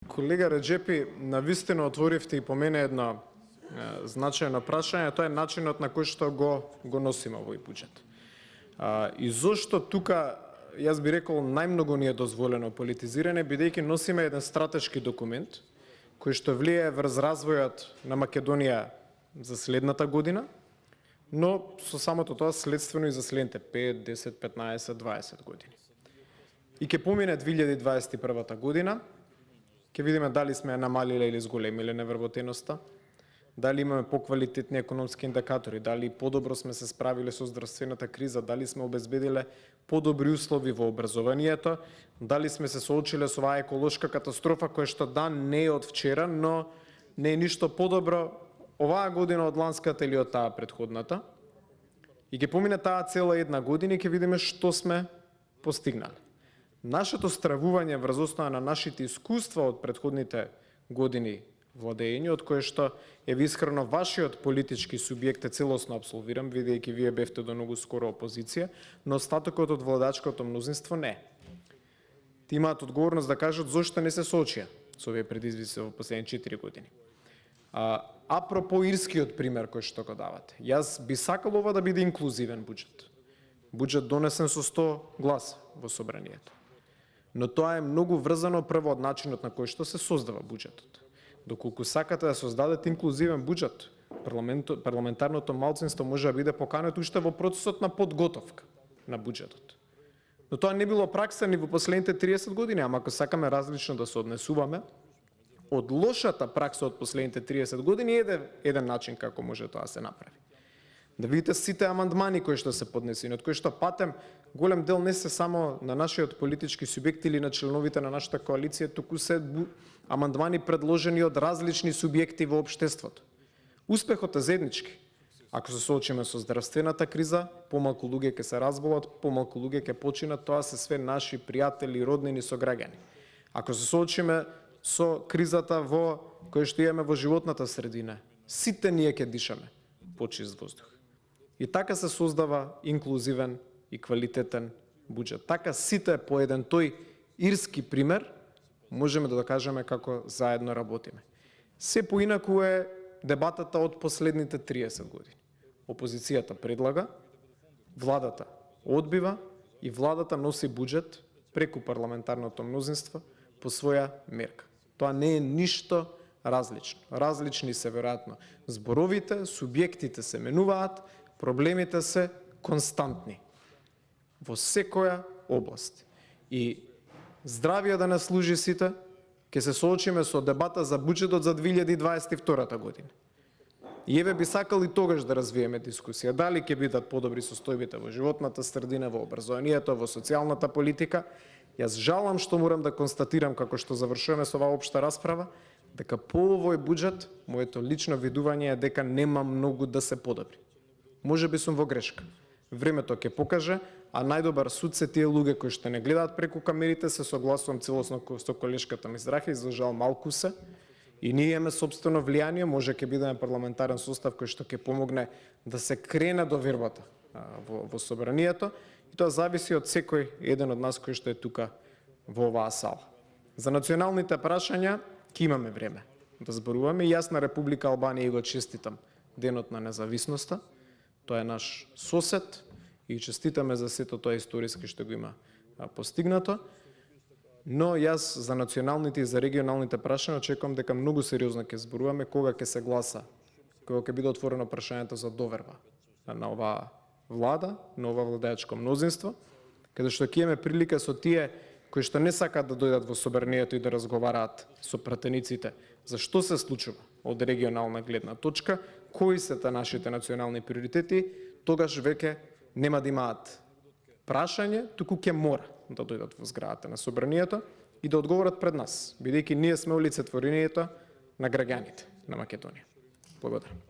Колега Реджепи, навистина отворивте и по мене едно значајно прашање, тоа е начинот на кој што го носиме овој буџет. И зошто тука, јас би рекол, најмногу ни е дозволено политизирање, бидејќи носиме еден стратешки документ, кој што влијае врз развојот на Македонија за следната година, но со самото тоа следствено и за следните 5, 10, 15, 20 години. И ќе помине 2021 година, ќе видиме дали сме намалиле или зголемиле невработеноста, дали имаме поквалитетни економски индикатори, дали подобро сме се справиле со здравствената криза, дали сме обезбедиле подобри услови во образованието, дали сме се соочиле со оваа еколошка катастрофа која што не е од вчера, но не е ништо подобро оваа година од ланската или од таа претходната. И ќе помине таа цела една година и ќе видиме што сме постигнале. Нашето стравување врз основа на нашите искуства од претходните години владење, од кое што е искрено вашиот политички субјект е целосно абсолвиран, видејќи вие бевте до многу скоро опозиција, но остатокот од владачкото мнозинство не. Ти имаат одговорност да кажат зошто не се соочија со овие предизвици во последните 4 години. Апропо ирскиот пример кој што го давате, јас би сакал ова да биде инклузивен буџет. Буџет донесен со 100 гласа во собранието. Но тоа е многу врзано прво од начинот на кој што се создава буџетот. Доколку сакате да создадете инклузивен буџет, парламентарното малцинство може да биде покането уште во процесот на подготовка на буџетот. Но тоа не било пракса ни во последните 30 години, ама ако сакаме различно да се однесуваме, од лошата пракса од последните 30 години еден начин како може тоа да се направи. Да видите сите амандмани кои што се поднесени, од кои што патем голем дел не се само на нашиот политички субјекти или на членовите на нашата коалиција, туку се амандмани предложени од различни субјекти во општеството. Успехот е заеднички. Ако се соочиме со здравствената криза, помалку луѓе ќе се разболат, помалку луѓе ќе починат, тоа се све наши пријатели, роднини, сограѓани. Ако се соочиме со кризата во која што имаме во животната средина, сите ние ќе дишаме почист воздух. И така се создава инклузивен и квалитетен буџет. Така сите по еден тој ирски пример можеме да кажеме како заедно работиме. Се поинаку е дебатата од последните 30 години. Опозицијата предлага, владата одбива и владата носи буџет преку парламентарното мнозинство по своја мерка. Тоа не е ништо различно. Различни се веројатно зборовите, субјектите се менуваат, проблемите се константни во секоја област. И здравје да не служи сите, ќе се соочиме со дебата за буџетот за 2022 година. И еве би сакал и тогаш да развиеме дискусија, дали ќе бидат подобри состојбите во животната средина, во образованието, во социјалната политика. Јас жалам што морам да констатирам, како што завршуваме со оваа општа расправа, дека по овој буџет, моето лично видување е дека нема многу да се подобри. Може би сум во грешка. Времето ќе покаже, а најдобар суд се тие луѓе кои што не гледаат преку камерите, се согласувам целосно со колешката Мизрахи, за жал малку се. И ние имаме собствено влијание, може ќе бидеме парламентарен состав кој што ќе помогне да се крене до вербата во собранието, и тоа зависи од секој еден од нас кој што е тука во оваа сала. За националните прашања ќе имаме време да зборуваме. Јас на Република Албанија го честитам денот на независноста. Тоа е наш сосед и честитаме за сето тоа историски што го има постигнато. Но јас за националните и за регионалните прашања очекувам дека многу сериозно ќе зборуваме кога ќе се гласа, кога ќе биде отворено прашањето за доверба на оваа влада, на ова владеачко мнозинство, каде што ќе имаме прилика со тие кои што не сакаат да дојдат во собранието и да разговараат со пратениците за што се случува од регионална гледна точка, кои се нашите национални приоритети, тогаш веќе нема да имаат прашање, туку ќе мора да дојдат во зградата на собранието и да одговорат пред нас, бидејќи ние сме олицетворението на граѓаните на Македонија. Благодарам.